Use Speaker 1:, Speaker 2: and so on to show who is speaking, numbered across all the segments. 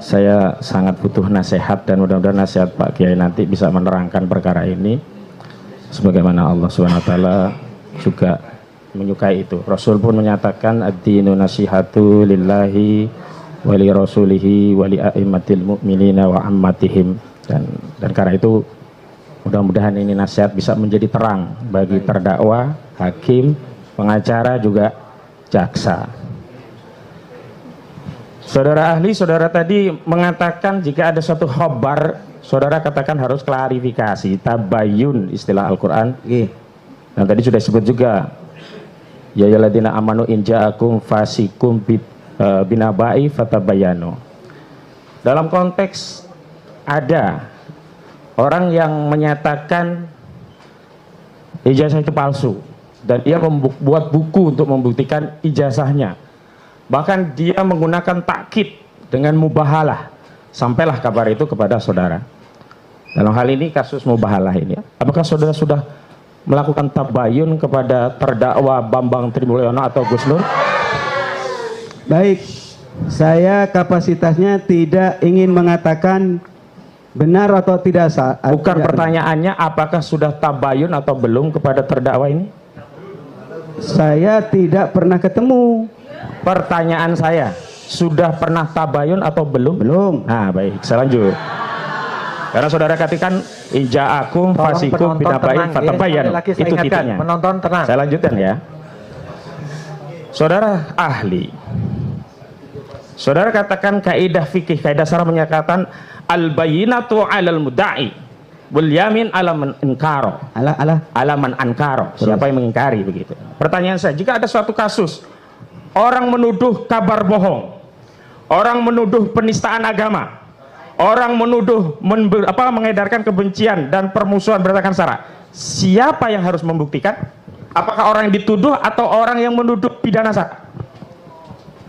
Speaker 1: Saya sangat butuh nasihat dan mudah-mudahan nasihat Pak Kiai nanti bisa menerangkan perkara ini sebagaimana Allah SWT juga menyukai itu. Rasul pun menyatakan ad-dinu nasihatu lillahi wa li rasulihi wa li a'immatil mu'minina wa ammatihim, dan karena itu mudah-mudahan ini nasihat bisa menjadi terang bagi terdakwa, hakim, pengacara, juga jaksa. Saudara ahli, saudara tadi mengatakan jika ada suatu khobar, saudara katakan harus klarifikasi, tabayun istilah Al-Quran. Dan tadi sudah disebut juga, ya ayyuhalladzina amanu in ja'akum fasikum binaba'i fatabayanu. Dalam konteks ada orang yang menyatakan ijazah itu palsu dan ia membuat buku untuk membuktikan ijazahnya. Bahkan dia menggunakan takkid dengan mubahalah. Sampailah kabar itu kepada saudara. Dalam hal ini kasus mubahalah ini, apakah saudara sudah melakukan tabayun kepada terdakwa Bambang Trimulyono atau Gus Nur?
Speaker 2: Baik, saya kapasitasnya tidak ingin mengatakan benar atau tidak sah.
Speaker 1: Bukan pertanyaannya apakah sudah tabayun atau belum kepada terdakwa ini?
Speaker 2: Saya tidak pernah ketemu.
Speaker 1: Pertanyaan saya, sudah pernah tabayun atau belum?
Speaker 2: Belum.
Speaker 1: Nah, baik, saya lanjut. Karena saudara katakan ija'akum fasikum binabain fatabayan. Itu titiknya.
Speaker 3: Penonton tenang.
Speaker 1: Saya lanjutkan ya. Saudara ahli, saudara katakan kaidah fikih, kaidah syarah menyatakan al-bayyinatu 'alal mudda'i wal yamin 'ala man ankara. Ala man ankara. Siapa yang mengingkari begitu. Pertanyaan saya, jika ada suatu kasus orang menuduh kabar bohong, orang menuduh penistaan agama, orang menuduh mengedarkan kebencian dan permusuhan berdasarkan sara, siapa yang harus membuktikan? Apakah orang yang dituduh atau orang yang menuduh pidana sara?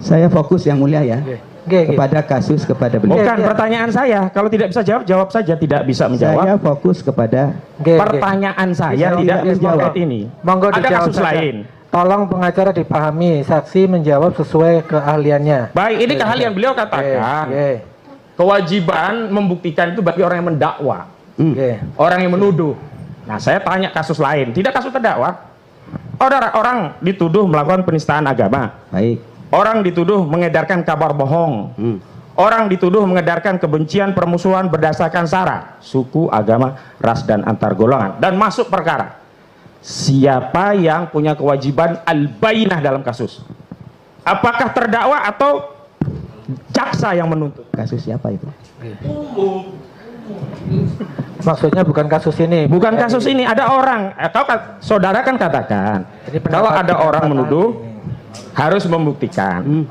Speaker 2: Saya fokus yang mulia ya, kepada kasus, kepada beliau.
Speaker 1: Bukan pertanyaan saya. Kalau tidak bisa jawab, jawab saja. Tidak bisa menjawab.
Speaker 2: Saya fokus kepada
Speaker 1: pertanyaan saya tidak menjawab ini.
Speaker 3: Monggo
Speaker 1: ada
Speaker 3: dijawab
Speaker 1: kasus
Speaker 3: saja.
Speaker 1: lain.
Speaker 3: Tolong pengacara dipahami, saksi menjawab sesuai keahliannya.
Speaker 1: Baik, ini keahlian beliau katakan. Kewajiban membuktikan itu bagi orang yang mendakwa, orang yang menuduh. Nah, saya tanya kasus lain, tidak kasus terdakwa. Orang dituduh melakukan penistaan agama.
Speaker 2: Baik.
Speaker 1: Orang dituduh mengedarkan kabar bohong. Orang dituduh mengedarkan kebencian, permusuhan berdasarkan sara, suku, agama, ras, dan antar golongan. Dan masuk perkara. Siapa yang punya kewajiban al-bayyinah dalam kasus? Apakah terdakwa atau jaksa yang menuntut?
Speaker 2: Kasus siapa itu?
Speaker 3: Maksudnya bukan kasus ini.
Speaker 1: Bukan kasus ini. Ada orang. Saudara kan katakan, kalau ada orang menuduh harus membuktikan,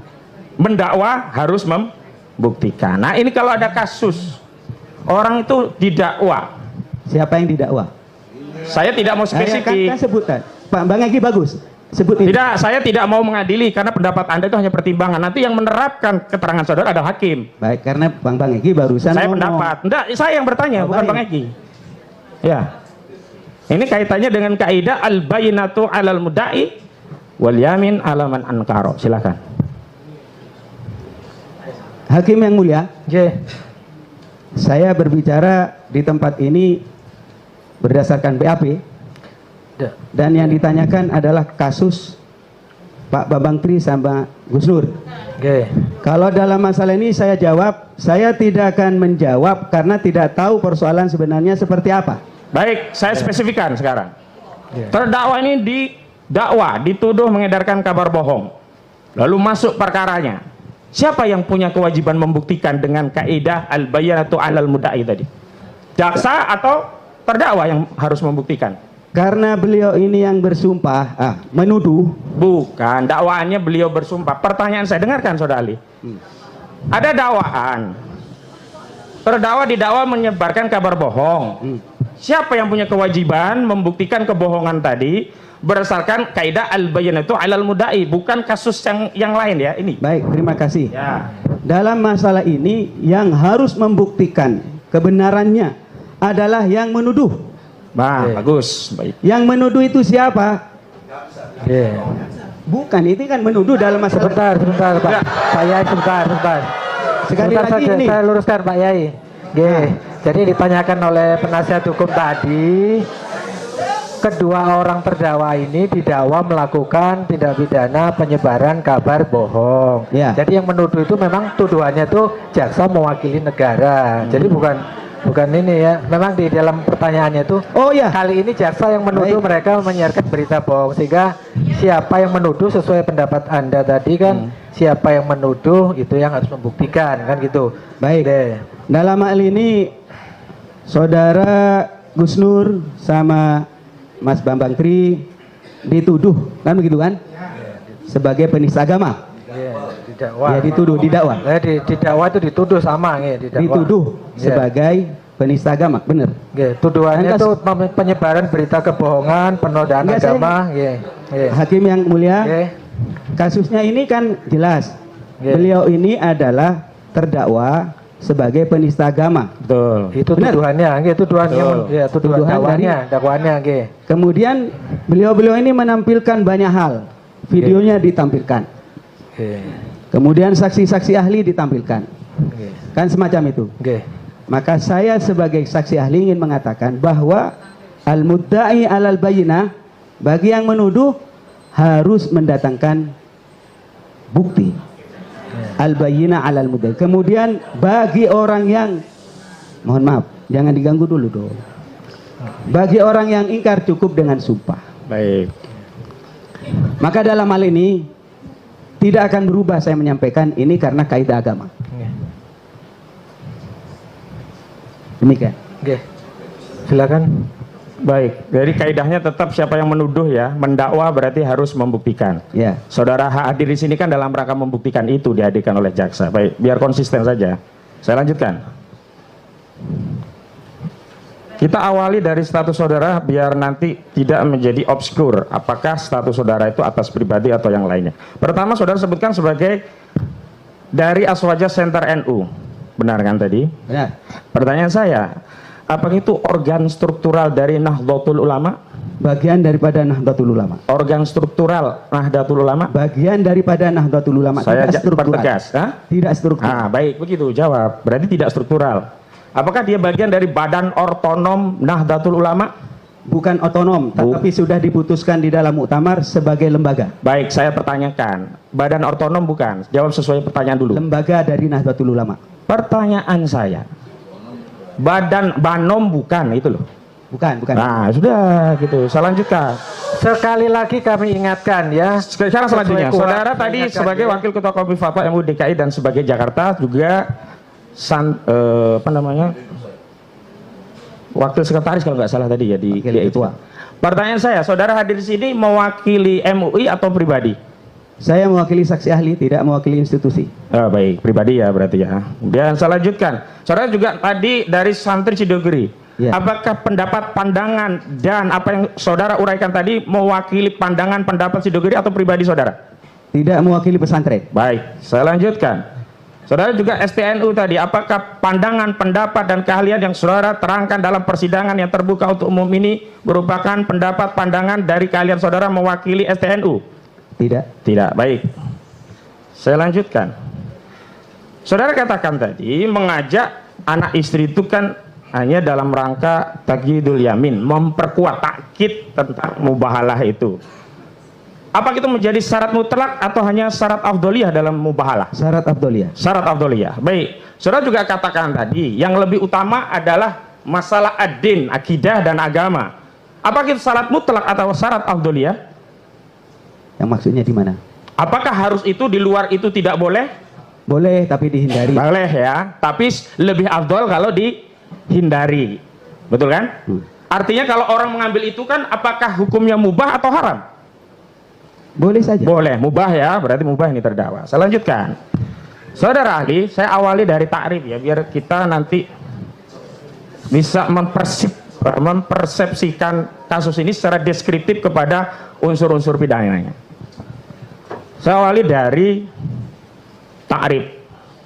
Speaker 1: mendakwa harus membuktikan. Nah, ini kalau ada kasus orang itu didakwa.
Speaker 2: Siapa yang didakwa?
Speaker 1: Saya tidak mau spesifik.
Speaker 2: Kan sebutkan. Pak Bang Egi bagus. Sebut ini.
Speaker 1: Tidak, saya tidak mau mengadili karena pendapat Anda itu hanya pertimbangan. Nanti yang menerapkan keterangan saudara adalah hakim.
Speaker 2: Baik, karena Bang Egi barusan
Speaker 1: saya
Speaker 2: ngomong.
Speaker 1: pendapat. Enggak, saya yang bertanya, bukan Bang Egi. Ya. Ini kaitannya dengan kaidah al-bayyinatu 'alal mudda'i wal yamin 'ala man ankara. Silakan.
Speaker 2: Hakim yang mulia, saya berbicara di tempat ini berdasarkan BAP, dan yang ditanyakan adalah kasus Pak Bambang Tri sama Gus Nur. Kalau dalam masalah ini saya jawab, saya tidak akan menjawab karena tidak tahu persoalan sebenarnya seperti apa.
Speaker 1: Baik, saya spesifikkan sekarang. Terdakwa ini didakwa, dituduh mengedarkan kabar bohong, lalu masuk perkaranya. Siapa yang punya kewajiban membuktikan dengan kaidah al-bayyinatu 'alal mudda'i tadi? Jaksa atau terdakwa yang harus membuktikan?
Speaker 2: Karena beliau ini yang bersumpah, menuduh.
Speaker 1: Bukan, dakwaannya beliau bersumpah. Pertanyaan saya, dengarkan saudara Ali. Ada dakwaan. Terdakwa didakwa menyebarkan kabar bohong. Siapa yang punya kewajiban membuktikan kebohongan tadi berdasarkan kaidah al-bayyinatu 'alal mudda'i, bukan kasus yang lain ya ini.
Speaker 2: Baik, terima kasih.
Speaker 1: Ya.
Speaker 2: Dalam masalah ini yang harus membuktikan kebenarannya adalah yang menuduh.
Speaker 1: Bagus, baik.
Speaker 2: Yang menuduh itu siapa? Bukan, itu kan menuduh dalam masalah.
Speaker 3: Sebentar Pak. Saya sebentar.
Speaker 2: Sekali
Speaker 3: Sebentar
Speaker 2: lagi
Speaker 3: saja,
Speaker 2: ini.
Speaker 3: saya luruskan Pak Yai. Nggih. Jadi ditanyakan oleh penasihat hukum tadi, kedua orang terdakwa ini didakwa melakukan tindak pidana penyebaran kabar bohong.
Speaker 2: Ya.
Speaker 3: Jadi yang menuduh itu memang tuduhannya tuh jaksa mewakili negara. Jadi bukan ini ya. Memang di dalam pertanyaannya tuh,
Speaker 2: Oh ya.
Speaker 3: kali ini jaksa yang menuduh
Speaker 2: Baik.
Speaker 3: mereka menyiarkan berita bohong, sehingga siapa yang menuduh sesuai pendapat Anda tadi kan, siapa yang menuduh itu yang harus membuktikan kan gitu.
Speaker 2: Baik.
Speaker 3: Deh.
Speaker 2: Dalam hal ini saudara Gus Nur sama Mas Bambang Tri dituduh, kan begitu kan? Sebagai penista agama.
Speaker 3: Iya, didakwa.
Speaker 2: Ya dituduh, didakwa.
Speaker 3: Didakwa itu dituduh sama nggih, didakwa.
Speaker 2: Dituduh
Speaker 3: Iya.
Speaker 2: sebagai penista agama, benar.
Speaker 3: Nggih, tuduhannya
Speaker 2: Kan
Speaker 3: itu penyebaran berita kebohongan, penodaan
Speaker 2: Enggak, saya-
Speaker 3: agama, nggih. Nggih.
Speaker 2: Hakim yang mulia,
Speaker 3: Nggih.
Speaker 2: kasusnya ini kan jelas.
Speaker 3: Nggih.
Speaker 2: Beliau ini adalah terdakwa sebagai penista agama.
Speaker 1: Betul.
Speaker 3: Itu
Speaker 2: Benar.
Speaker 3: tuduhannya, nggih, tuduhannya.
Speaker 1: Betul.
Speaker 3: Ya, tuduhan
Speaker 2: Tuduhan
Speaker 3: dakwaannya, dakwaannya nggih.
Speaker 2: Kemudian beliau ini menampilkan banyak hal. Videonya ditampilkan.
Speaker 3: Nggih.
Speaker 2: Kemudian saksi-saksi ahli ditampilkan.
Speaker 3: Nggih.
Speaker 2: Kan semacam itu.
Speaker 3: Nggih.
Speaker 2: Maka saya sebagai saksi ahli ingin mengatakan bahwa al-mudda'i alal bayyinah, bagi yang menuduh harus mendatangkan bukti. Al-bayyinah alal mudda'i. Kemudian bagi orang yang, mohon maaf, jangan diganggu dulu dong. Bagi orang yang ingkar cukup dengan sumpah.
Speaker 1: Baik.
Speaker 2: Maka dalam hal ini tidak akan berubah saya menyampaikan ini karena kaidah agama.
Speaker 3: Nggih.
Speaker 2: Demikian.
Speaker 3: Nggih. Silakan.
Speaker 1: Baik, dari kaidahnya tetap siapa yang menuduh ya, mendakwa berarti harus membuktikan.
Speaker 2: Ya.
Speaker 1: Saudara hadir di sini kan dalam rangka membuktikan itu dihadirkan oleh jaksa. Baik, biar konsisten saja. Saya lanjutkan. Kita awali dari status saudara biar nanti tidak menjadi obskur. Apakah status saudara itu atas pribadi atau yang lainnya. Pertama saudara sebutkan sebagai dari Aswaja Center NU. Benar kan tadi?
Speaker 2: Benar.
Speaker 1: Pertanyaan saya, apakah itu organ struktural dari Nahdlatul Ulama?
Speaker 2: Bagian daripada Nahdlatul Ulama.
Speaker 1: Organ struktural Nahdlatul Ulama?
Speaker 2: Bagian daripada Nahdlatul Ulama.
Speaker 1: Saya
Speaker 2: Tidak struktural.
Speaker 1: pertegas. Hah?
Speaker 2: Tidak struktural.
Speaker 1: Ah, baik, begitu jawab. Berarti tidak struktural. Apakah dia bagian dari Badan Otonom Nahdlatul Ulama?
Speaker 2: Bukan otonom, tetapi sudah diputuskan di dalam muktamar sebagai lembaga.
Speaker 1: Baik, saya pertanyakan. Badan otonom bukan? Jawab sesuai pertanyaan dulu.
Speaker 2: Lembaga dari Nahdlatul Ulama.
Speaker 1: Pertanyaan saya. Badan Banom bukan, itu loh.
Speaker 2: Bukan.
Speaker 1: Nah, sudah gitu. Saya lanjutkan.
Speaker 3: Sekali lagi kami ingatkan ya.
Speaker 1: Sekarang selanjutnya,
Speaker 3: Sesuai
Speaker 1: saudara
Speaker 3: kuat,
Speaker 1: tadi
Speaker 3: ingatkan
Speaker 1: sebagai
Speaker 3: ya.
Speaker 1: Wakil Ketua Komisi Fatwa MUI DKI dan sebagai Jakarta juga Wakil Sekretaris kalau nggak salah tadi ya di
Speaker 2: Wakil Ketua.
Speaker 1: Pertanyaan saya, saudara hadir di sini mewakili MUI atau pribadi?
Speaker 2: Saya mewakili saksi ahli, tidak mewakili institusi.
Speaker 1: Oh, baik, pribadi ya berarti ya. Dan saya lanjutkan. Saudara juga tadi dari santri Cidogri.
Speaker 2: Ya.
Speaker 1: Apakah pendapat, pandangan dan apa yang saudara uraikan tadi mewakili pandangan, pendapat Cidogri atau pribadi saudara?
Speaker 2: Tidak mewakili pesantren.
Speaker 1: Baik, saya lanjutkan. Saudara juga STNU tadi, apakah pandangan, pendapat, dan keahlian yang saudara terangkan dalam persidangan yang terbuka untuk umum ini merupakan pendapat, pandangan dari keahlian saudara mewakili STNU?
Speaker 2: Tidak.
Speaker 1: Tidak, baik. Saya lanjutkan. Saudara katakan tadi, mengajak anak istri itu kan hanya dalam rangka takyidul yamin, memperkuat takkid tentang mubahalah itu. Apakah itu menjadi syarat mutlak atau hanya syarat afdoliyah dalam mubahalah?
Speaker 2: Syarat afdoliyah.
Speaker 1: Syarat afdoliyah. Baik. Saudara juga katakan tadi, yang lebih utama adalah masalah ad-din, akidah dan agama. Apakah itu syarat mutlak atau syarat afdoliyah?
Speaker 2: Yang maksudnya di mana?
Speaker 1: Apakah harus itu, di luar itu tidak boleh?
Speaker 2: Boleh tapi dihindari.
Speaker 1: Boleh ya, tapi lebih afdol kalau dihindari. Betul kan? Artinya kalau orang mengambil itu kan apakah hukumnya mubah atau haram?
Speaker 2: Boleh saja.
Speaker 1: Boleh, mubah ya, berarti mubah ini terdakwa. Saya lanjutkan. Saudara ahli, saya awali dari takrif ya, biar kita nanti bisa mempersepsikan kasus ini secara deskriptif kepada unsur-unsur pidananya. Saya awali dari takrif.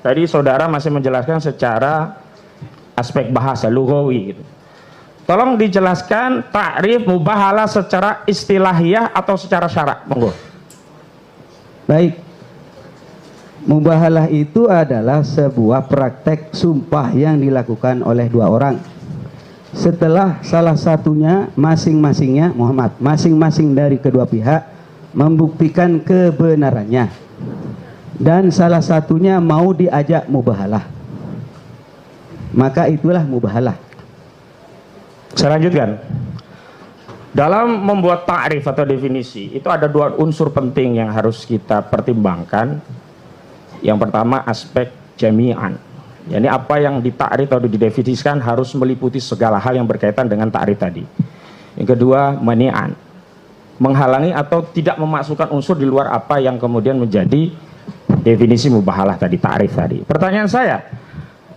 Speaker 1: Tadi saudara masih menjelaskan secara aspek bahasa lughawi gitu. Tolong dijelaskan takrif mubahalah secara istilahiyah atau secara syarak, monggo.
Speaker 2: Baik. Mubahalah itu adalah sebuah praktek sumpah yang dilakukan oleh dua orang. Setelah salah satunya masing-masing dari kedua pihak membuktikan kebenarannya, dan salah satunya mau diajak mubahalah, maka itulah mubahalah.
Speaker 1: Saya lanjutkan. Dalam membuat ta'rif atau definisi, itu ada dua unsur penting yang harus kita pertimbangkan. Yang pertama aspek jami'an. Yani apa yang ditakrif atau didefinisikan harus meliputi segala hal yang berkaitan dengan takrif tadi. Yang kedua mani'an, menghalangi atau tidak memasukkan unsur di luar apa yang kemudian menjadi definisi mubahalah tadi, takrif tadi. Pertanyaan saya,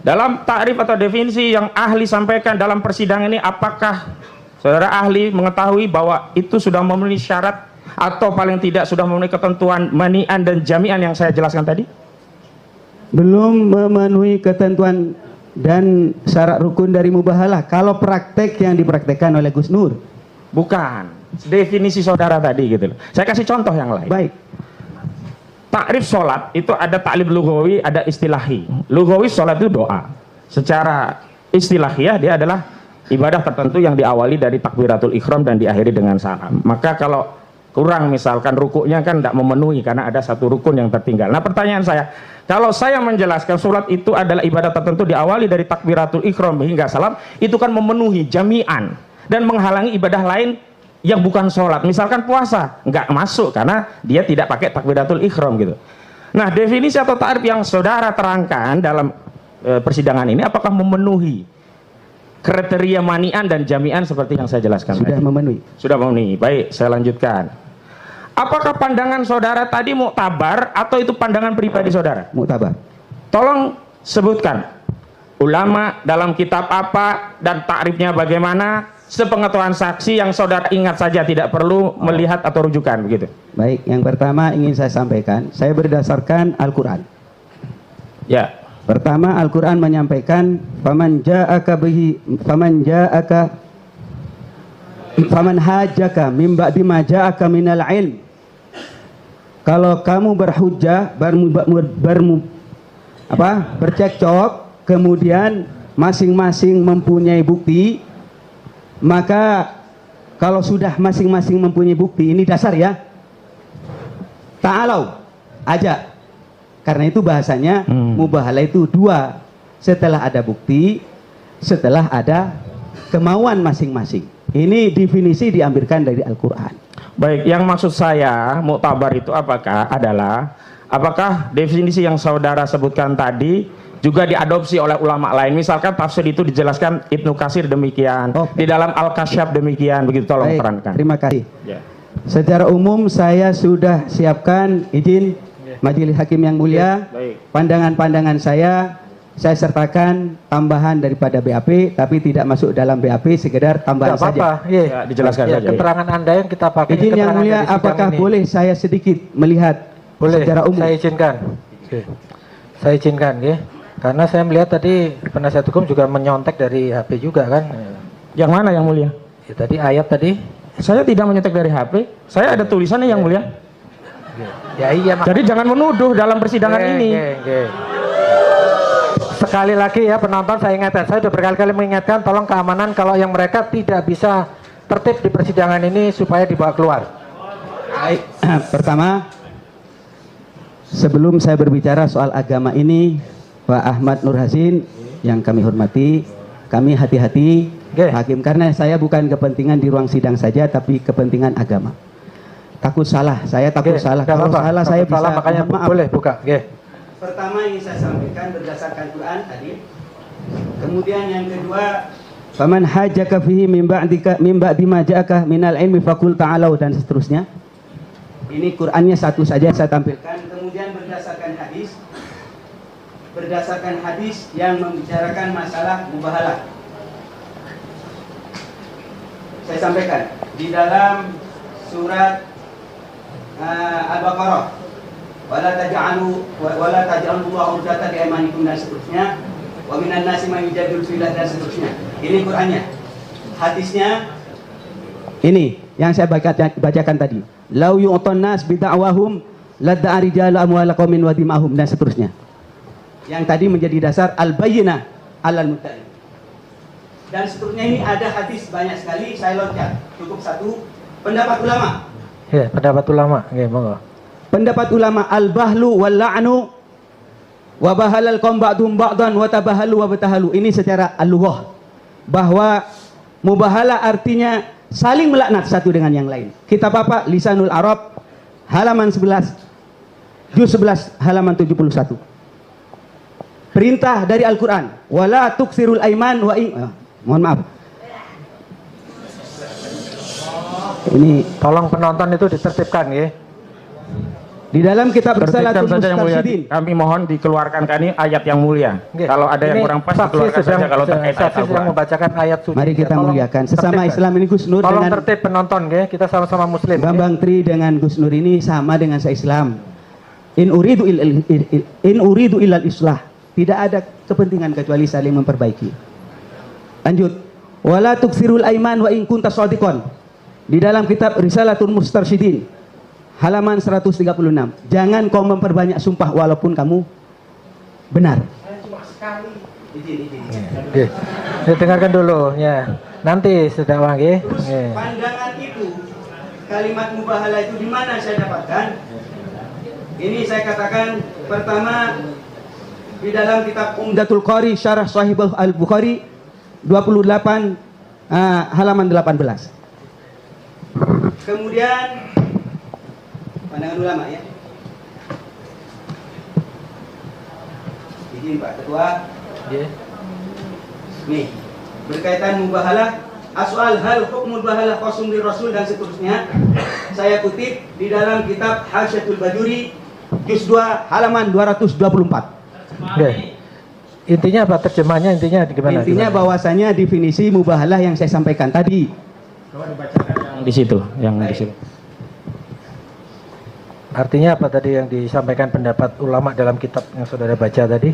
Speaker 1: dalam takrif atau definisi yang ahli sampaikan dalam persidangan ini, apakah saudara ahli mengetahui bahwa itu sudah memenuhi syarat atau paling tidak sudah memenuhi ketentuan mani'an dan jami'an yang saya jelaskan tadi?
Speaker 2: Belum memenuhi ketentuan dan syarat rukun dari mubahalah kalau praktek yang dipraktekkan oleh Gus Nur.
Speaker 1: Bukan, definisi saudara tadi gitu loh. Saya kasih contoh yang lain.
Speaker 2: Baik.
Speaker 1: Takrif sholat itu ada taklif lughawi, ada istilahi. Lughawi sholat itu doa. Secara istilahiyah dia adalah ibadah tertentu yang diawali dari takbiratul ihram dan diakhiri dengan salam. Maka kalau kurang misalkan rukuknya kan tidak memenuhi karena ada satu rukun yang tertinggal. Nah pertanyaan saya, kalau saya menjelaskan sholat itu adalah ibadah tertentu diawali dari takbiratul ihram hingga salam, itu kan memenuhi jami'an dan menghalangi ibadah lain yang bukan sholat. Misalkan puasa nggak masuk karena dia tidak pakai takbiratul ihram gitu. Nah definisi atau ta'rif yang saudara terangkan dalam persidangan ini apakah memenuhi kriteria mani'an dan jami'an seperti yang saya jelaskan
Speaker 2: Sudah
Speaker 1: tadi?
Speaker 2: memenuhi. Sudah
Speaker 1: Memenuhi. Baik, saya lanjutkan. Apakah pandangan saudara tadi muktabar atau itu pandangan pribadi saudara?
Speaker 2: Muktabar.
Speaker 1: Tolong sebutkan ulama dalam kitab apa dan takrifnya bagaimana, sepengetahuan saksi yang saudara ingat saja, tidak perlu melihat atau rujukan begitu.
Speaker 2: Baik, yang pertama ingin saya sampaikan, saya berdasarkan Al-Qur'an.
Speaker 1: Ya.
Speaker 2: Pertama, Al-Qur'an menyampaikan faman hajjaka min ba'di ma ja'aka minal ilm. Kalau kamu berhujjah, bercekcok, kemudian masing-masing mempunyai bukti, maka kalau sudah masing-masing mempunyai bukti, ini dasar ya, ta'alau, ajak. Karena itu bahasanya mubahalah itu dua, setelah ada bukti, setelah ada kemauan masing-masing. Ini definisi diambilkan dari Al-Quran.
Speaker 1: Baik, yang maksud saya muktabar itu apakah definisi yang saudara sebutkan tadi juga diadopsi oleh ulama lain? Misalkan tafsir itu dijelaskan Ibnu Katsir demikian, di dalam Al-Kasyaf demikian, begitu, tolong terangkan.
Speaker 2: Terima kasih.
Speaker 1: Ya.
Speaker 2: Secara umum saya sudah siapkan izin Majelis Hakim yang mulia, pandangan-pandangan saya sertakan tambahan daripada BAP, tapi tidak masuk dalam BAP, sekedar tambahan saja.
Speaker 3: Ya,
Speaker 1: dijelaskan saja.
Speaker 3: Keterangan Anda yang kita pakai.
Speaker 2: Izin yang mulia, apakah boleh saya sedikit melihat secara umum?
Speaker 3: Saya izinkan. Saya izinkan, ya. Karena saya melihat tadi penasihat hukum juga menyontek dari HP juga kan.
Speaker 1: Yang mana yang mulia?
Speaker 3: Ya, tadi ayat tadi.
Speaker 1: Saya tidak menyontek dari HP. Saya ada tulisannya yang mulia.
Speaker 3: Ya iya.
Speaker 1: Jadi jangan menuduh dalam persidangan ini.
Speaker 3: Sekali lagi ya penonton, saya ingatkan, saya sudah berkali-kali mengingatkan, tolong keamanan kalau yang mereka tidak bisa tertib di persidangan ini supaya dibawa keluar.
Speaker 2: Baik, pertama, sebelum saya berbicara soal agama ini, Pak Ahmad Nur Hasin yang kami hormati, kami hati-hati hakim, karena saya bukan kepentingan di ruang sidang saja, tapi kepentingan agama. Takut salah, saya takut salah. Kalau salah saya bisa,
Speaker 3: makanya boleh buka.
Speaker 2: Pertama yang saya sampaikan berdasarkan Quran tadi. Kemudian yang kedua, faman hajjaka fihi min ba'di ma ja'aka minal ilmi faqul ta'alau, dan seterusnya. Ini Qurannya satu saja saya tampilkan. Kemudian berdasarkan hadis yang membicarakan masalah mubahalah. Saya sampaikan di dalam surat Al-Baqarah, wala taj'alu Allahu urdatan li aymanikum, dan seterusnya, wa minan nasi man yujadilu fillah, dan seterusnya. Ini Qur'annya. Hadisnya ini yang saya bacakan tadi, lau yu'tan nas bid'awahum ladda'a rijalu amwala qaumin wa dima'hum, dan seterusnya. Yang tadi menjadi dasar al-bayyinah 'alal mudda'i. Dan seterusnya ini ada hadis banyak sekali, saya loncat. Cukup satu. Pendapat ulama.
Speaker 3: Ya, pendapat ulama. Oke, monggo.
Speaker 2: Pendapat ulama al-bahlu wal la'nu wa bahalal qaum ba'dhum ba'dan wa tabahalu wa batahalu. Ini secara al-lughah, bahwa mubahala artinya saling melaknat satu dengan yang lain. Kitab apa? Lisanul Arab halaman 11, juz 11 halaman 71. Perintah dari Al-Qur'an, wala tuksirul aiman wa in mohon maaf. Ini
Speaker 3: Tolong penonton itu ditertibkan ya.
Speaker 2: di dalam kitab Risalatul
Speaker 1: Tertibkan saja yang mulia.
Speaker 2: Mustarsyidin.
Speaker 1: Kami mohon dikeluarkan ini ayat yang mulia.
Speaker 3: Oke.
Speaker 1: Kalau ada yang
Speaker 3: Ini
Speaker 1: kurang pas
Speaker 3: saksi
Speaker 1: dikeluarkan
Speaker 3: sedang-
Speaker 1: saja kalau terkait ayat
Speaker 3: saksi sedang
Speaker 1: Al-Quran.
Speaker 3: membacakan ayat suci.
Speaker 2: Mari kita
Speaker 3: Ya, tolong
Speaker 2: muliakan sesama
Speaker 3: tertib,
Speaker 2: Islam ini. Gus Nur
Speaker 3: Tolong
Speaker 2: dengan
Speaker 3: tertib penonton ya. Kita sama-sama muslim.
Speaker 2: Bambang Tri dengan Gus Nur ini sama dengan saya Islam. In uridu ilal islah. Tidak ada kepentingan kecuali saling memperbaiki. Lanjut. Wala tuksirul aiman wa in kunta shadiqan. Di dalam kitab Risalatul Mustarsyidin halaman 136. Jangan kau memperbanyak sumpah walaupun kamu benar.
Speaker 3: Oke. Ya, dengarkan dulu ya. Nanti sudah wang ya.
Speaker 2: Pandangan itu, kalimat mubahalah itu di mana saya dapatkan? Ini saya katakan pertama di dalam kitab Umdatul Qari Syarah Sahih Al-Bukhari 28 halaman 18. Kemudian pandangan ulama ya. Izin Pak Ketua. Nih, berkaitan mubahalah, as'al hal hukmul bahalah qasum li rasul dan seterusnya. Saya kutip di dalam kitab Hasyatul Bajuri juz 2 halaman 224.
Speaker 3: Oke. Intinya apa terjemahnya? Intinya gimana?
Speaker 2: Intinya bahwasanya definisi mubahalah yang saya sampaikan tadi.
Speaker 1: Yang di situ, yang di situ.
Speaker 3: Artinya apa tadi yang disampaikan pendapat ulama dalam kitab yang saudara baca tadi?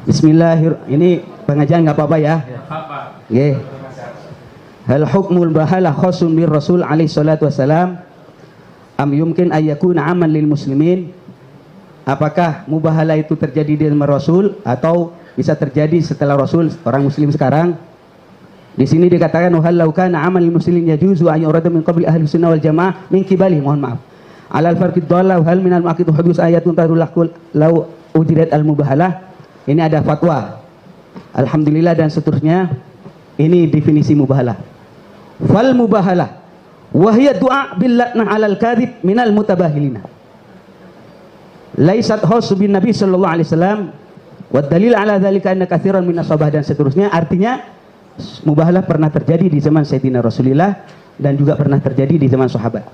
Speaker 2: Bismillahirrahmanirrahim. Ini pengajian nggak apa-apa ya? Nggih. Hal hukmul bahalah khasun bir Rasul alaihi salatu wassalam am yumkin ayyakuna aman lil muslimin? Apakah mubahalah itu terjadi di zaman Rasul atau bisa terjadi setelah Rasul, orang muslim sekarang? Di sini dikatakan wahallau kana amal lil muslimin yajuzu an yurada min qabli ahli sunnah wal jamaah min kibali, mohon maaf. Alal farqid dhalla hal minal maqid hudus ayatun tarulakul lau ujirat al mubahalah. Ini ada fatwa. Alhamdulillah dan seterusnya. Ini definisi mubahalah. Fal mubahalah wa hiya du'a bil latnah 'alal kadhib minal mutabahilina. Laisat khas bin Nabi sallallahu alaihi wasallam wa dalil ala dzalika anna katsiran minas sahabah dan seterusnya. Artinya mubahalah pernah terjadi di zaman Sayyidina Rasulullah dan juga pernah terjadi di zaman sahabat.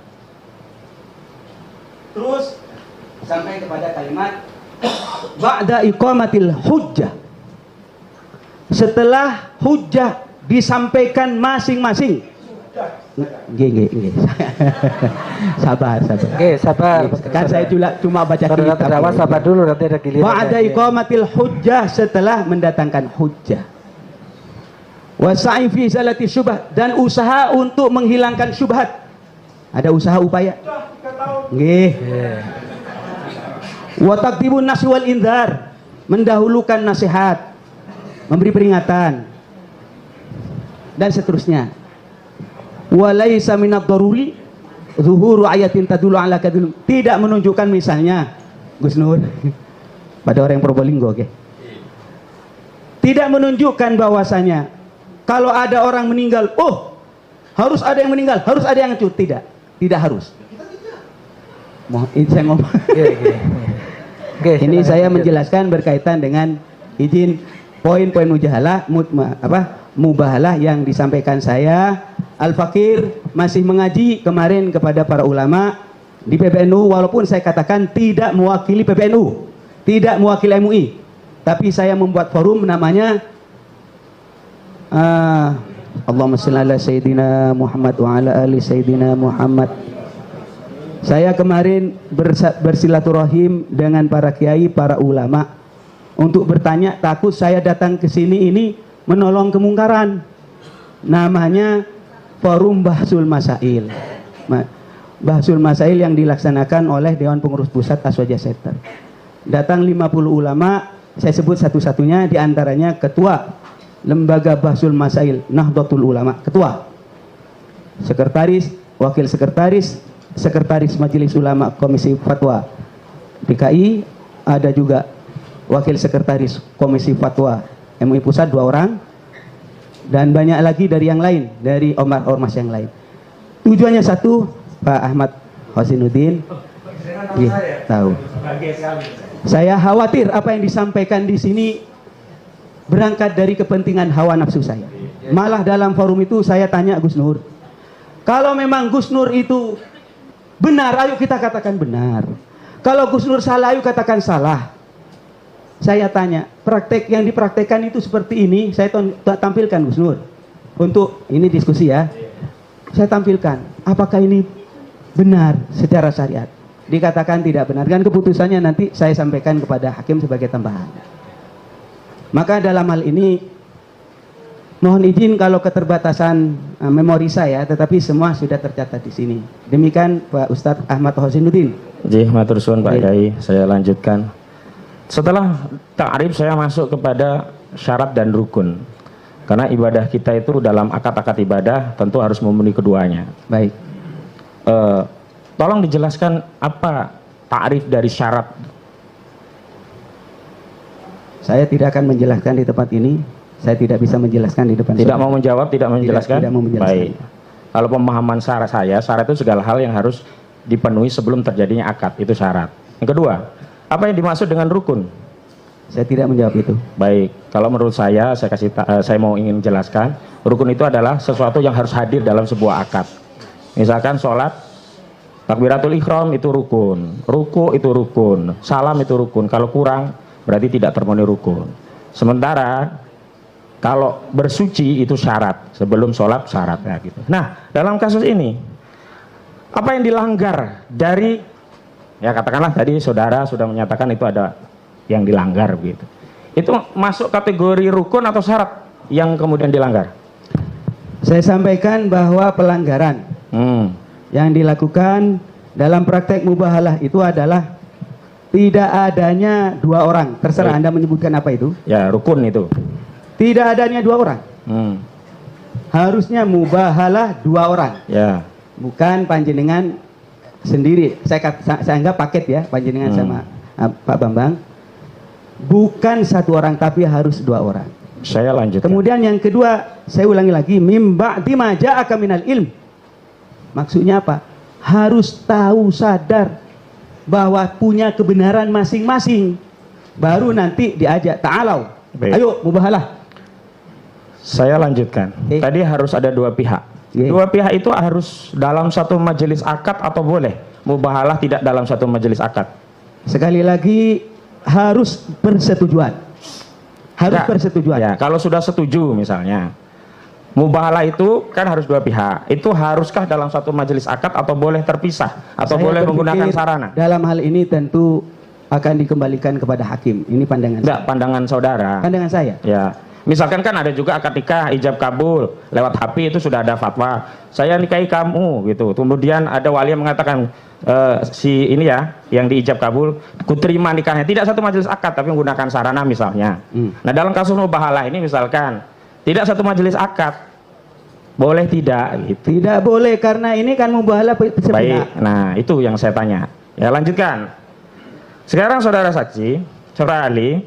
Speaker 2: Terus sampai kepada kalimat ba'da iqamatil hujjah. Setelah hujjah disampaikan masing-masing. Nggih. Sabar.
Speaker 3: Oke, sabar.
Speaker 2: Kan saya cuma baca
Speaker 3: Saudara
Speaker 2: kitab.
Speaker 3: terdakwa sabar dulu, nanti ada giliran.
Speaker 2: Ba'da iqamatil hujjah, setelah mendatangkan hujjah. Wa sa'i fi zalati syubhat, dan usaha untuk menghilangkan syubhat. Ada usaha upaya. Nggih. Wa taqdibun nasi wal indhar, mendahulukan nasihat, memberi peringatan dan seterusnya. Wa laisa minad daruri zuhuru ayatin tadullu ala kadhib, tidak menunjukkan misalnya Gus Nur pada orang yang Probolinggo, oke. Tidak menunjukkan bahwasanya kalau ada orang meninggal, oh harus ada yang meninggal, harus ada yang hancur. Tidak harus. Ini saya ngomong. Ini saya menjelaskan berkaitan dengan izin poin-poin mubahalah yang disampaikan saya. Al-Fakir masih mengaji kemarin kepada para ulama di PBNU, walaupun saya katakan tidak mewakili PBNU, tidak mewakili MUI, tapi saya membuat forum namanya Allahumma shalli ala Sayyidina Muhammad wa ala ali Sayyidina Muhammad. Saya kemarin bersilaturahim dengan para kiai, para ulama untuk bertanya, takut saya datang ke sini ini menolong kemungkaran. Namanya Forum Bahsul Masail. Bahsul Masail yang dilaksanakan oleh Dewan Pengurus Pusat Aswaja Center. Datang 50 ulama, saya sebut satu-satunya, diantaranya Ketua Lembaga Bahsul Masail Nahdlatul Ulama, Ketua, Sekretaris, Wakil Sekretaris, Sekretaris Majelis Ulama Komisi Fatwa DKI, ada juga Wakil Sekretaris Komisi Fatwa MUI Pusat 2 orang, dan banyak lagi dari yang lain, dari ormas yang lain. Tujuannya satu, Pak Ahmad Hosinuddin, tahu. Saya khawatir apa yang disampaikan di sini berangkat dari kepentingan hawa nafsu saya. Malah dalam forum itu saya tanya Gus Nur, kalau memang Gus Nur itu benar, ayo kita katakan benar. Kalau Gus Nur salah, ayo katakan salah. Saya tanya, praktek yang dipraktekkan itu seperti ini, saya tampilkan Gus Nur. Untuk ini diskusi ya. Saya tampilkan, apakah ini benar secara syariat? Dikatakan tidak benar, kan keputusannya nanti saya sampaikan kepada hakim sebagai tambahan. Maka dalam hal ini mohon izin kalau keterbatasan memori saya, tetapi semua sudah tercatat di sini. Demikian Pak Ustadz Ahmad Hosinuddin.
Speaker 1: Matur suwun Pak Yai, saya lanjutkan. Setelah ta'rif saya masuk kepada syarat dan rukun. Karena ibadah kita itu dalam akad-akad ibadah tentu harus memenuhi keduanya.
Speaker 2: Baik.
Speaker 1: Tolong dijelaskan apa ta'rif dari syarat.
Speaker 2: Saya tidak akan menjelaskan di tempat ini. Saya tidak bisa menjelaskan di depan.
Speaker 1: Tidak mau menjawab, tidak menjelaskan.
Speaker 2: Tidak mau menjelaskan.
Speaker 1: Baik. Kalau pemahaman syarat itu segala hal yang harus dipenuhi sebelum terjadinya akad, itu syarat. Yang kedua, apa yang dimaksud dengan rukun?
Speaker 2: Saya tidak menjawab itu.
Speaker 1: Baik. Kalau menurut saya mau ingin jelaskan, rukun itu adalah sesuatu yang harus hadir dalam sebuah akad. Misalkan sholat, takbiratul ihram itu rukun, ruku itu rukun, salam itu rukun. Kalau kurang berarti tidak terpenuhi rukun. Sementara kalau bersuci itu syarat, sebelum sholat syaratnya gitu. Nah, dalam kasus ini apa yang dilanggar dari, ya katakanlah tadi saudara sudah menyatakan itu ada yang dilanggar gitu. Itu masuk kategori rukun atau syarat yang kemudian dilanggar?
Speaker 2: Saya sampaikan bahwa pelanggaran yang dilakukan dalam praktek mubahalah itu adalah tidak adanya 2 orang. Terserah Anda menyebutkan apa itu.
Speaker 1: Ya, rukun itu.
Speaker 2: Tidak adanya 2 orang. Harusnya mubahalah 2 orang.
Speaker 1: Ya.
Speaker 2: Bukan panjenengan sendiri. Saya anggap paket ya, panjenengan sama Pak Bambang. Bukan 1 orang, tapi harus 2 orang.
Speaker 1: Saya lanjutkan.
Speaker 2: Kemudian yang kedua, saya ulangi lagi, mim ba'di ma ja'aka minal ilm. Maksudnya apa? Harus tahu, sadar bahwa punya kebenaran masing-masing. Baru nanti diajak ta'alau. Ayo mubahalah.
Speaker 1: Saya lanjutkan. Tadi harus ada 2 pihak. 2 pihak itu harus dalam satu majelis akad atau boleh mubahalah tidak dalam satu majelis akad?
Speaker 2: Sekali lagi harus persetujuan. Harus persetujuan.
Speaker 1: Ya, kalau sudah setuju misalnya, mubahalah itu kan harus 2 pihak. Itu haruskah dalam satu majelis akad atau boleh terpisah atau
Speaker 2: Saya
Speaker 1: boleh menggunakan sarana?
Speaker 2: Dalam hal ini tentu akan dikembalikan kepada hakim. Ini pandangan saya.
Speaker 1: Pandangan saudara.
Speaker 2: Pandangan saya.
Speaker 1: Ya. Misalkan kan ada juga akad nikah ijab kabul lewat HP itu sudah ada fatwa. Saya nikahi kamu gitu. Kemudian ada wali yang mengatakan si ini ya yang diijab kabul kuterima nikahnya, tidak satu majelis akad tapi menggunakan sarana misalnya. Nah, dalam kasus mubahalah ini misalkan tidak satu majelis akad, boleh tidak gitu?
Speaker 2: Tidak boleh karena ini kan mubahalah sepihak.
Speaker 1: Baik. Nah, itu yang saya tanya. Ya, lanjutkan. Sekarang saudara saksi, saudara ahli,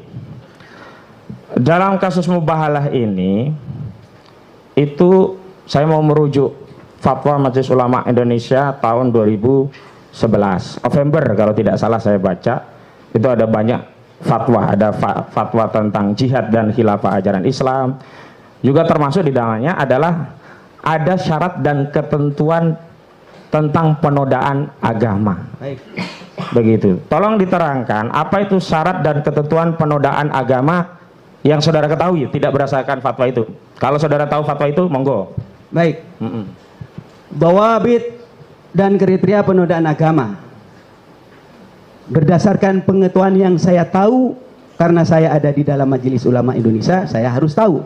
Speaker 1: dalam kasus mubahalah ini itu saya mau merujuk fatwa Majelis Ulama Indonesia tahun 2011 November kalau tidak salah saya baca. Itu ada banyak fatwa, ada fatwa tentang jihad dan khilafah ajaran Islam, juga termasuk di dalamnya adalah ada syarat dan ketentuan tentang penodaan agama.
Speaker 2: Baik.
Speaker 1: Begitu. Tolong diterangkan apa itu syarat dan ketentuan penodaan agama yang saudara ketahui tidak berdasarkan fatwa itu. Kalau saudara tahu fatwa itu, monggo.
Speaker 2: Baik. Dawabit dan kriteria penodaan agama. Berdasarkan pengetahuan yang saya tahu, karena saya ada di dalam Majelis Ulama Indonesia, saya harus tahu.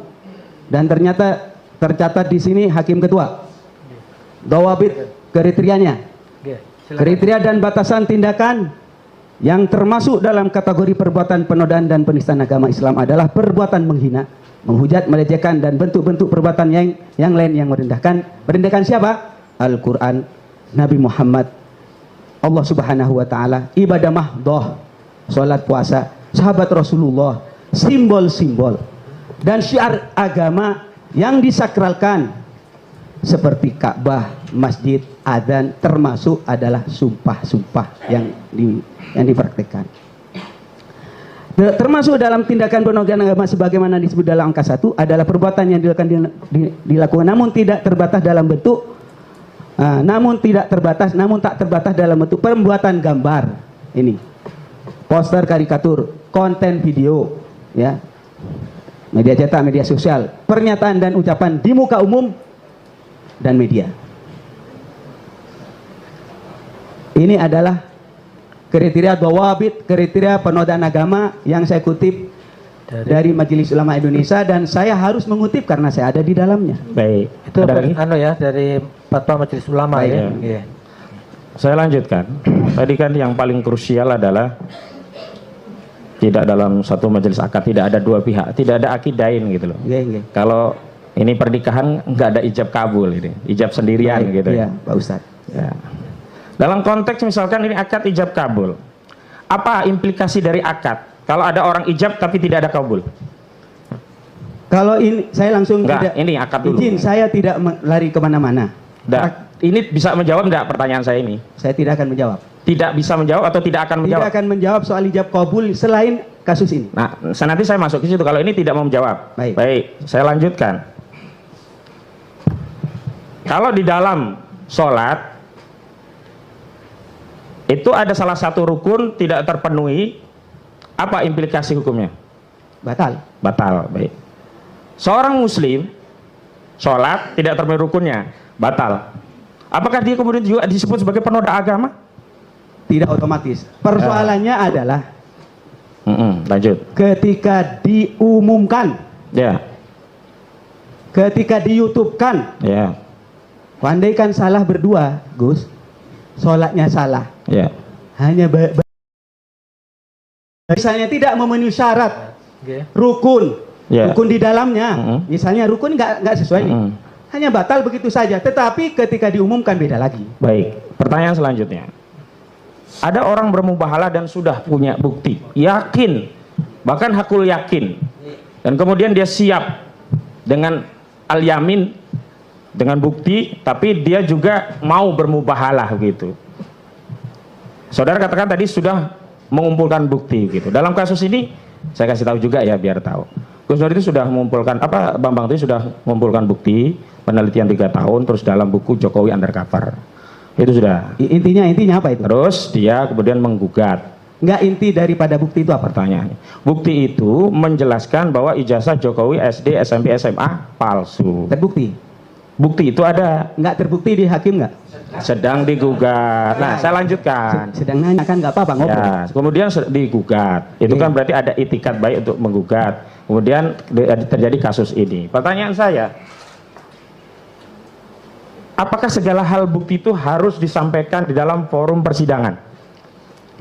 Speaker 2: Dan ternyata tercatat di sini hakim ketua. Dawabit kriterianya. Kriteria dan batasan tindakan yang termasuk dalam kategori perbuatan penodaan dan penistaan agama Islam adalah perbuatan menghina, menghujat, melecehkan, dan bentuk-bentuk perbuatan yang lain yang merendahkan siapa? Al-Quran, Nabi Muhammad, Allah Subhanahu wa Ta'ala, ibadah mahdoh, sholat puasa, sahabat Rasulullah, simbol-simbol dan syiar agama yang disakralkan seperti Ka'bah, masjid, adzan, termasuk adalah sumpah-sumpah yang dipraktikkan. Termasuk dalam tindakan penodaan agama sebagaimana disebut dalam angka 1 adalah perbuatan yang dilakukan namun tidak terbatas dalam bentuk namun tak terbatas dalam bentuk pembuatan gambar, ini poster, karikatur, konten video, ya, media cetak, media sosial, pernyataan dan ucapan di muka umum dan media. Ini adalah kriteria dawabit, kriteria penodaan agama yang saya kutip dari Majelis Ulama Indonesia, dan saya harus mengutip karena saya ada di dalamnya.
Speaker 1: Baik,
Speaker 3: itu dari Fatwa Majelis Ulama.
Speaker 1: Baik,
Speaker 3: ya.
Speaker 1: Ya. Saya lanjutkan. Tadi kan yang paling krusial adalah tidak dalam satu majelis akad tidak ada dua pihak, tidak ada akidain gitu loh. Kalau ini pernikahan nggak ada ijab kabul, ini ijab sendirian. Baik, gitu
Speaker 2: ya, Pak Ustadz.
Speaker 1: Ya. Dalam konteks misalkan ini akad ijab kabul, apa implikasi dari akad kalau ada orang ijab tapi tidak ada kabul?
Speaker 2: Kalau ini saya langsung
Speaker 1: tidak, ini akad dulu.
Speaker 2: Izin, saya tidak lari kemana-mana.
Speaker 1: Ini bisa menjawab enggak pertanyaan saya ini?
Speaker 2: Saya tidak akan menjawab.
Speaker 1: Tidak bisa menjawab atau tidak akan menjawab?
Speaker 2: Tidak akan menjawab soal ijab kabul selain kasus ini.
Speaker 1: Nah, nanti saya masuk ke situ. Kalau ini tidak mau menjawab. Baik, saya lanjutkan. Kalau di dalam sholat itu ada salah satu rukun tidak terpenuhi, apa implikasi hukumnya?
Speaker 2: Batal.
Speaker 1: Batal, baik. Seorang muslim sholat tidak terpenuhi rukunnya, batal. Apakah dia kemudian juga disebut sebagai penoda agama?
Speaker 2: Tidak otomatis. Persoalannya adalah
Speaker 1: lanjut.
Speaker 2: Ketika diumumkan,
Speaker 1: ya,
Speaker 2: ketika di YouTube-kan,
Speaker 1: ya,
Speaker 2: andaikan salah berdua, Gus, sholatnya salah,
Speaker 1: ya,
Speaker 2: hanya misalnya tidak memenuhi syarat rukun, rukun di dalamnya, misalnya rukun nggak sesuai nih, hanya batal begitu saja. Tetapi ketika diumumkan beda lagi.
Speaker 1: Baik, pertanyaan selanjutnya. Ada orang bermubahalah dan sudah punya bukti, yakin, bahkan hakul yakin, dan kemudian dia siap dengan al-yamin, dengan bukti, tapi dia juga mau bermubahalah gitu. Saudara katakan tadi sudah mengumpulkan bukti gitu. Dalam kasus ini saya kasih tahu juga ya biar tahu. Gus Nur itu sudah mengumpulkan Bambang itu sudah mengumpulkan bukti penelitian 3 tahun, terus dalam buku Jokowi Undercover. Itu sudah.
Speaker 2: Intinya apa itu?
Speaker 1: Terus dia kemudian menggugat.
Speaker 2: Enggak, inti daripada bukti itu apa?
Speaker 1: Pertanyaannya. Bukti itu menjelaskan bahwa ijazah Jokowi SD, SMP, SMA palsu.
Speaker 2: Terbukti?
Speaker 1: Bukti itu ada.
Speaker 2: Enggak terbukti di hakim enggak?
Speaker 1: Sedang digugat. Nah, saya lanjutkan.
Speaker 2: Sedang nanya kan nggak apa-apa ngobrol.
Speaker 1: Ya, kemudian digugat. Itu kan berarti ada itikat baik untuk menggugat. Kemudian terjadi kasus ini. Pertanyaan saya, apakah segala hal bukti itu harus disampaikan di dalam forum persidangan?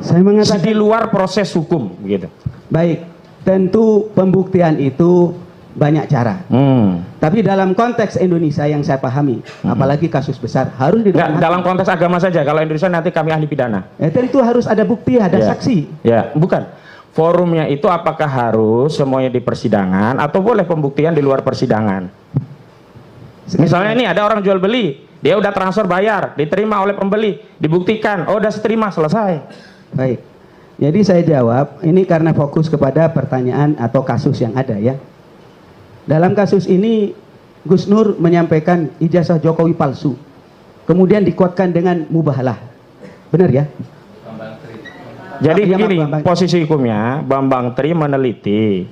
Speaker 2: Saya mengatakan
Speaker 1: di luar proses hukum, gitu.
Speaker 2: Baik, tentu pembuktian itu banyak cara. Tapi dalam konteks Indonesia yang saya pahami, apalagi kasus besar, harus di
Speaker 1: dalam konteks agama saja. Kalau Indonesia nanti kami ahli pidana.
Speaker 2: Itu harus ada bukti, ada saksi.
Speaker 1: Ya, bukan. Forumnya itu apakah harus semuanya di persidangan atau boleh pembuktian di luar persidangan? Misalnya ini ada orang jual beli, dia udah transfer bayar, diterima oleh pembeli, dibuktikan, oh udah terima, selesai.
Speaker 2: Baik. Jadi saya jawab, ini karena fokus kepada pertanyaan atau kasus yang ada ya. Dalam kasus ini Gus Nur menyampaikan ijazah Jokowi palsu, kemudian dikuatkan dengan mubahalah, benar ya?
Speaker 1: Jadi begini posisi hukumnya, Bambang Tri meneliti,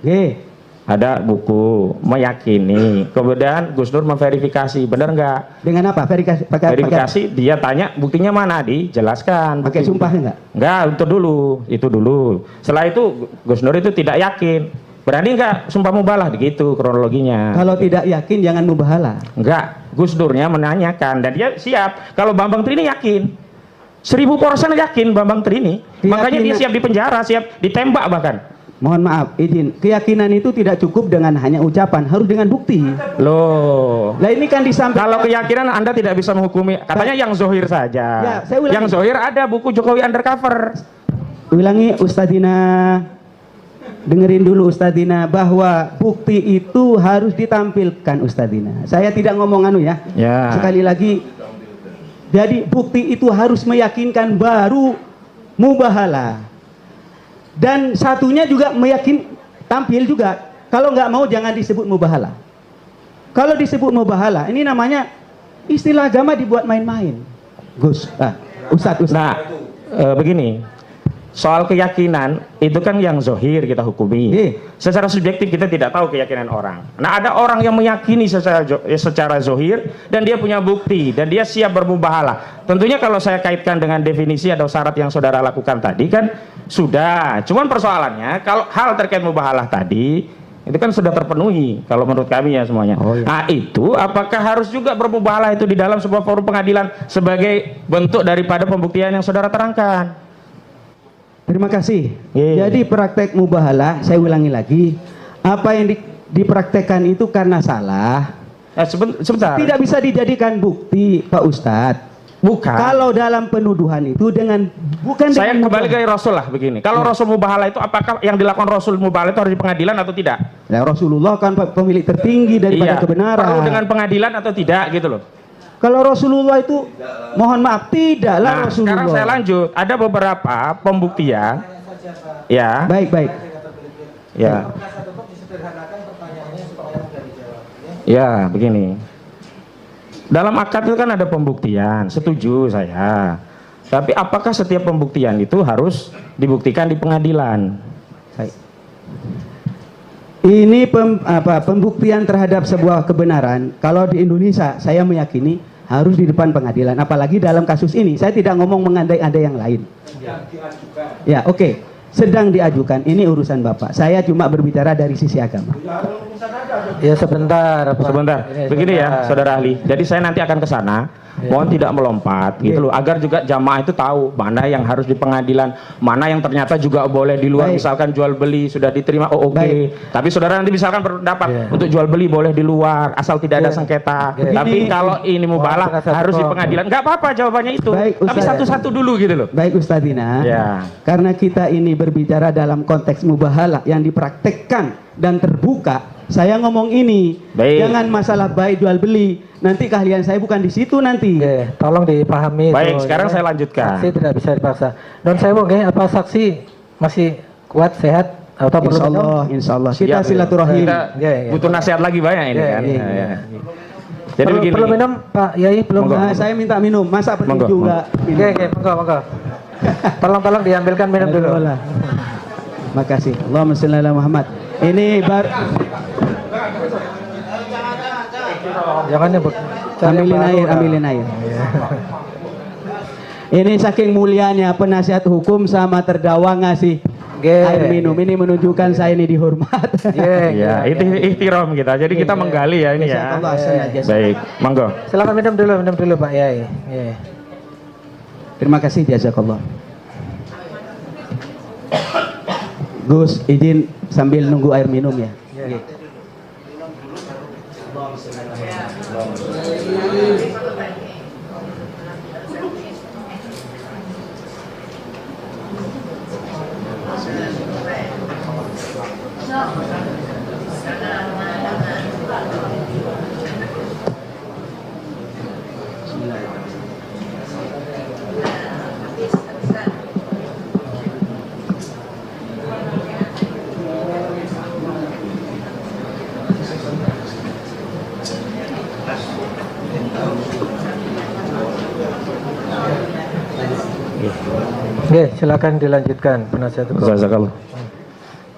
Speaker 1: ada buku, meyakini, kemudian Gus Nur memverifikasi, benar nggak?
Speaker 2: Dengan apa?
Speaker 1: Verifikasi, dia tanya buktinya mana, dijelaskan.
Speaker 2: Pakai sumpah enggak?
Speaker 1: Enggak, itu dulu. Setelah itu Gus Nur itu tidak yakin. Berani nggak sumpah mubalah, begitu kronologinya.
Speaker 2: Kalau tidak yakin jangan mubahalah.
Speaker 1: Enggak, Gus Durnya menanyakan dan dia siap. Kalau Bambang Tri ini yakin, 1000% yakin Bambang Tri ini. Makanya dia siap dipenjara, siap ditembak bahkan.
Speaker 2: Mohon maaf, izin. Keyakinan itu tidak cukup dengan hanya ucapan, harus dengan bukti.
Speaker 1: Loh.
Speaker 2: Nah ini kan disampaikan.
Speaker 1: Kalau keyakinan Anda tidak bisa menghukumi, katanya yang zohir saja.
Speaker 2: Ya, saya ulangi.
Speaker 1: Yang zohir ada buku Jokowi Undercover.
Speaker 2: Ulangi Ustadina, dengerin dulu Ustadina, bahwa bukti itu harus ditampilkan Ustadina. Saya tidak ngomong anu ya.
Speaker 1: Ya.
Speaker 2: Sekali lagi, jadi bukti itu harus meyakinkan baru mubahalah. Dan satunya juga tampil juga. Kalau nggak mau jangan disebut mubahalah. Kalau disebut mubahalah, ini namanya istilah agama dibuat main-main. Ustadz.
Speaker 1: Nah, begini. Soal keyakinan itu kan yang zohir kita hukumi. Secara subjektif kita tidak tahu keyakinan orang. Nah, ada orang yang meyakini secara zohir dan dia punya bukti dan dia siap bermubahalah. Tentunya kalau saya kaitkan dengan definisi atau syarat yang saudara lakukan tadi kan sudah. Cuman persoalannya kalau hal terkait mubahalah tadi itu kan sudah terpenuhi kalau menurut kami ya semuanya. Nah, itu apakah harus juga bermubahalah itu di dalam sebuah forum pengadilan sebagai bentuk daripada pembuktian yang saudara terangkan?
Speaker 2: Terima kasih. Jadi praktek mubahalah, saya ulangi lagi, apa yang dipraktekkan itu karena salah.
Speaker 1: Sebentar.
Speaker 2: Tidak bisa dijadikan bukti, Pak Ustadz.
Speaker 1: Bukan.
Speaker 2: Kalau dalam penuduhan itu bukan
Speaker 1: saya
Speaker 2: dengan
Speaker 1: kembali ke Rasul lah begini. Kalau Rasul mubahalah itu apakah yang dilakukan Rasul mubahalah itu harus di pengadilan atau tidak?
Speaker 2: Nah, Rasulullah kan pemilik tertinggi daripada kebenaran.
Speaker 1: Perlu dengan pengadilan atau tidak gitu loh.
Speaker 2: Kalau Rasulullah itu, mohon maaf, tidaklah Rasulullah.
Speaker 1: Sekarang saya lanjut. Ada beberapa pembuktian. Ya.
Speaker 2: Baik.
Speaker 1: Ya. Ya, begini. Dalam akad itu kan ada pembuktian, setuju saya. Tapi apakah setiap pembuktian itu harus dibuktikan di pengadilan?
Speaker 2: Baik. Ini pembuktian terhadap sebuah kebenaran. Kalau di Indonesia, saya meyakini harus di depan pengadilan. Apalagi dalam kasus ini, saya tidak ngomong mengandai-andai yang lain. Ya, oke. Sedang diajukan. Ini urusan Bapak. Saya cuma berbicara dari sisi agama.
Speaker 3: Ya sebentar.
Speaker 1: Sebentar. Begini ya, saudara ahli. Jadi saya nanti akan ke sana. Mohon tidak melompat gitu loh, agar juga jamaah itu tahu mana yang harus di pengadilan, mana yang ternyata juga boleh di luar. Misalkan jual beli sudah diterima, oke. Tapi saudara nanti misalkan berpendapat untuk jual beli boleh di luar asal tidak ada sengketa. Tapi kalau ini mubahalah harus di pengadilan, nggak apa-apa jawabannya itu. Tapi satu-satu dulu gitu loh.
Speaker 2: Baik Ustadina. Karena kita ini berbicara dalam konteks mubahalah yang dipraktekkan dan terbuka. Saya ngomong ini, jangan masalah baik jual beli. Nanti keahlian saya bukan di situ nanti.
Speaker 3: Tolong dipahami.
Speaker 1: Baik, sekarang saya lanjutkan.
Speaker 3: Saksi tidak bisa dipaksa. Non saya apa saksi masih kuat sehat atau perlu
Speaker 2: Insya Allah. Kita silaturahim.
Speaker 1: Butuh nasihat lagi banyak ini kan. Jadi begini.
Speaker 3: Perlu minum Pak Yai belum?
Speaker 2: Saya minta minum. Masa perlu juga?
Speaker 3: Monggo. Tolong diambilkan minum dulu.
Speaker 2: Makasih. Allahumma shalli ala Muhammad. Ini
Speaker 3: jangan nyebut.
Speaker 2: Ambilin air. Ini saking mulianya penasihat hukum sama terdakwa ngasih air minum. Ini menunjukkan saya ini dihormat.
Speaker 1: Ya, itu ihtiram kita. Jadi kita menggali ya ini ya. Baik, monggo.
Speaker 3: Silakan minum dulu Pak Yai.
Speaker 2: Terima kasih jazakallah. Gus, izin sambil nunggu air minum ya.
Speaker 3: Silakan dilanjutkan penasihat hukum.
Speaker 1: Jazakallah.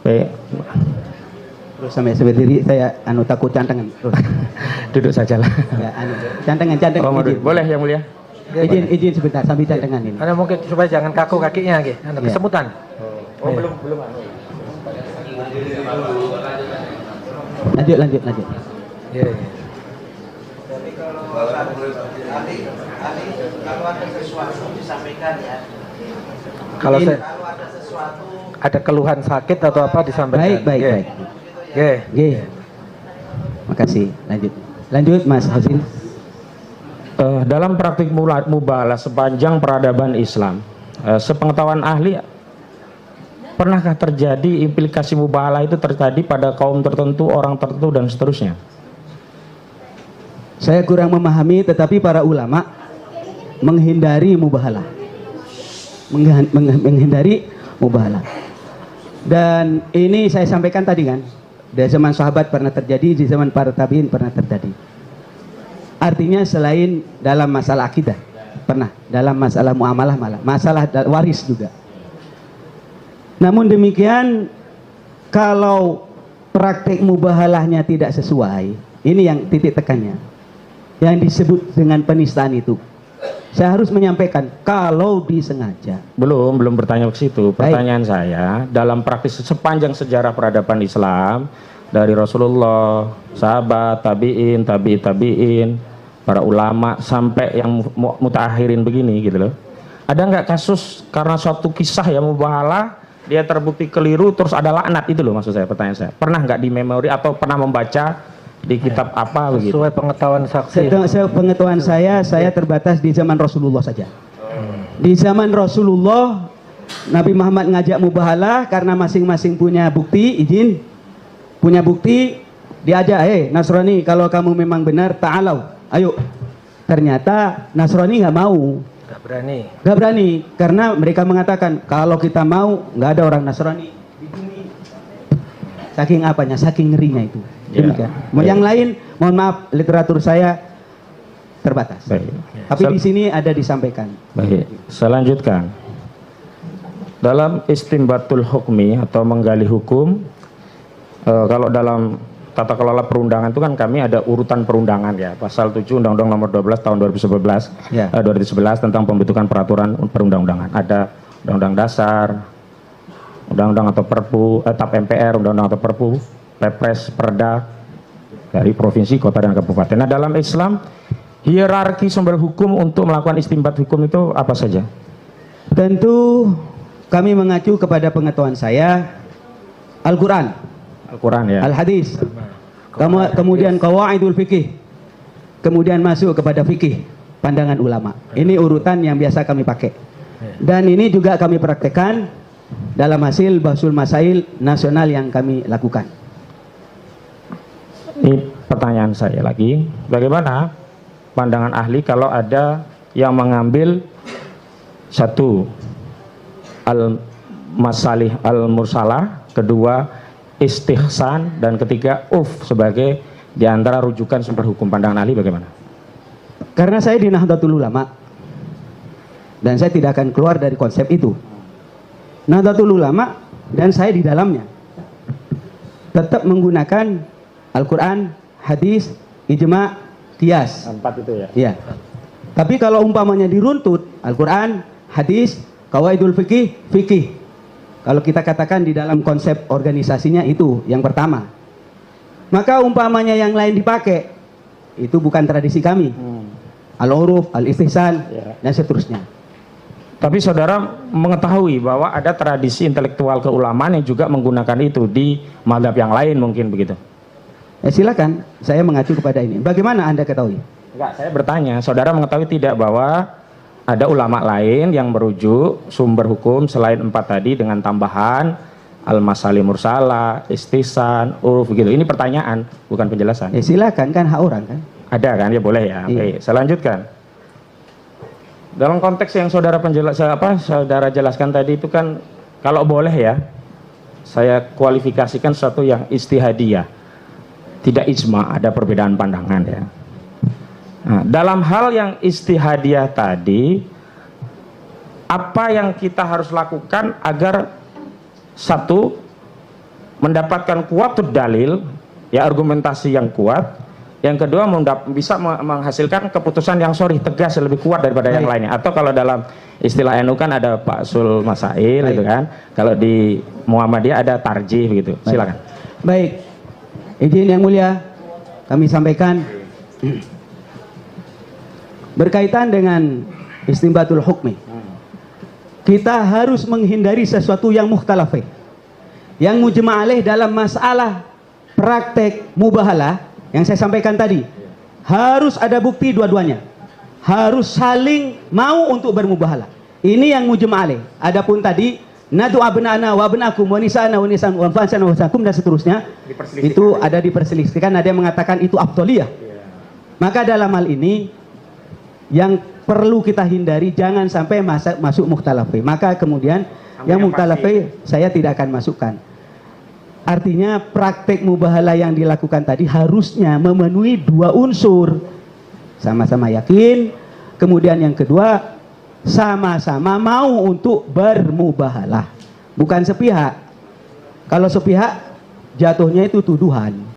Speaker 1: Baik.
Speaker 2: Terus sampai berdiri saya takut cantengan.
Speaker 1: Duduk sajalah.
Speaker 2: Ya, cantengan.
Speaker 1: Boleh yang mulia.
Speaker 2: Izin sebentar sambil cantengan ini.
Speaker 3: Anda mungkin supaya jangan kaku kakinya kesemutan.
Speaker 1: Belum.
Speaker 2: Lanjut. Kalau ada sesuatu disampaikan ya.
Speaker 3: Kalau ada keluhan sakit atau apa disampaikan.
Speaker 2: Baik. Makasih. Lanjut Mas Hasin.
Speaker 1: Dalam praktik mubahalah sepanjang peradaban Islam, sepengetahuan ahli, pernahkah terjadi implikasi mubahalah itu terjadi pada kaum tertentu, orang tertentu, dan seterusnya?
Speaker 2: Saya kurang memahami, tetapi para ulama menghindari mubahalah. Menghindari mubahalah. Dan ini saya sampaikan tadi kan, dari zaman sahabat pernah terjadi, di zaman para tabiin pernah terjadi. Artinya selain dalam masalah akidah, pernah, dalam masalah muamalah malah, masalah waris juga. Namun demikian, kalau praktik mubahalahnya tidak sesuai, ini yang titik tekannya, yang disebut dengan penistaan itu. Saya harus menyampaikan, kalau disengaja.
Speaker 1: Belum bertanya ke situ. Pertanyaan saya, dalam praktis sepanjang sejarah peradaban Islam, dari Rasulullah, sahabat, tabi'in, para ulama, sampai yang mutaakhirin begini gitu loh. Ada nggak kasus karena suatu kisah yang mubahalah, dia terbukti keliru, terus ada laknat, itu loh maksud saya, pertanyaan saya. Pernah nggak di memori atau pernah membaca di kitab apa begitu?
Speaker 3: Sesuai pengetahuan saksi.
Speaker 2: Pengetahuan saya terbatas di zaman Rasulullah saja. Di zaman Rasulullah, Nabi Muhammad ngajak mubahalah karena masing-masing punya bukti, izin, punya bukti, diajak, Nasrani, kalau kamu memang benar, ta'alau, ayo. Ternyata Nasrani nggak mau. Nggak berani, karena mereka mengatakan kalau kita mau nggak ada orang Nasrani di bumi. Saking apanya, saking ngerinya itu. Demikian. Yang lain, mohon maaf, literatur saya terbatas.
Speaker 1: Baik.
Speaker 2: Tapi di sini ada disampaikan.
Speaker 1: Baik. Saya lanjutkan. Dalam istimbatul hukmi atau menggali hukum, kalau dalam tata kelola perundangan itu kan kami ada urutan perundangan ya, pasal 7 Undang-Undang Nomor 12 Tahun 2011, 2011 tentang pembentukan peraturan perundang-undangan. Ada Undang-Undang Dasar, Undang-Undang atau Perpu, TAP MPR, Undang-Undang atau Perpu, Perpres, Perda dari provinsi, kota, dan kabupaten. Nah, dalam Islam, hierarki sumber hukum untuk melakukan istimbat hukum itu apa saja?
Speaker 2: Tentu kami mengacu kepada pengetahuan saya, Al-Quran,
Speaker 1: ya.
Speaker 2: Al-Hadis, kemudian Qawaidul Fikih, kemudian masuk kepada fikih, pandangan ulama. Ini urutan yang biasa kami pakai. Dan ini juga kami praktekkan dalam hasil Bahsul Masail nasional yang kami lakukan.
Speaker 1: Ini pertanyaan saya lagi, bagaimana pandangan ahli kalau ada yang mengambil satu al-masalih al-mursalah, kedua istihsan, dan ketiga sebagai diantara rujukan sumber hukum, pandangan ahli bagaimana?
Speaker 2: Karena saya di Nahdlatul Ulama dan saya tidak akan keluar dari konsep itu. Nahdlatul Ulama dan saya di dalamnya tetap menggunakan Al-Quran, hadis, ijma, qiyas.
Speaker 1: 4 itu ya?
Speaker 2: Iya. Tapi kalau umpamanya diruntut, Al-Quran, hadis, qawaidul fikih, fikih. Kalau kita katakan di dalam konsep organisasinya itu yang pertama. Maka umpamanya yang lain dipakai, itu bukan tradisi kami. Al-uruf, al-istihsan, dan seterusnya.
Speaker 1: Tapi saudara mengetahui bahwa ada tradisi intelektual keulamaan yang juga menggunakan itu di mazhab yang lain mungkin begitu?
Speaker 2: Silakan, saya mengacu kepada ini. Bagaimana Anda ketahui?
Speaker 1: Enggak, saya bertanya, saudara mengetahui tidak bahwa ada ulama lain yang merujuk sumber hukum selain 4 tadi dengan tambahan al-masalih mursalah, istihsan, uruf gitu. Ini pertanyaan, bukan penjelasan.
Speaker 2: Silakan, kan hak orang kan?
Speaker 1: Ada kan, ya boleh ya. Oke, saya lanjutkan. Dalam konteks yang saudara saudara jelaskan tadi itu kan, kalau boleh ya, saya kualifikasikan sesuatu yang istihadiyah, tidak ijma, ada perbedaan pandangan ya. Nah, dalam hal yang istihadiyah tadi, apa yang kita harus lakukan agar satu, mendapatkan kuatud dalil, ya argumentasi yang kuat. Yang kedua, bisa menghasilkan keputusan yang tegas, lebih kuat daripada yang lainnya. Atau kalau dalam istilah NU kan ada Bahsul Masail gitu kan. Kalau di Muhammadiyah ada tarjih begitu. Silakan.
Speaker 2: Baik. Izin yang mulia kami sampaikan berkaitan dengan istinbatul hukmi. Kita harus menghindari sesuatu yang mukhtalafih. Yang mujma' alaih dalam masalah praktek mubahalah yang saya sampaikan tadi, harus ada bukti dua-duanya. Harus saling mau untuk bermubahalah. Ini yang mujma' alaih. Adapun tadi nadu abna'ana wa abna'akum wa nisa'ana wa nisa'an wa anfasana wa anfusakum dan seterusnya, itu ada diperselisihkan, ada yang mengatakan itu afdoliyah. Maka dalam hal ini yang perlu kita hindari jangan sampai masuk mukhtalafih. Maka kemudian yang mukhtalafih saya tidak akan masukkan. Artinya praktek mubahalah yang dilakukan tadi harusnya memenuhi dua unsur. Sama-sama yakin, kemudian yang kedua sama-sama mau untuk bermubahalah. Bukan sepihak. Kalau sepihak jatuhnya itu tuduhan.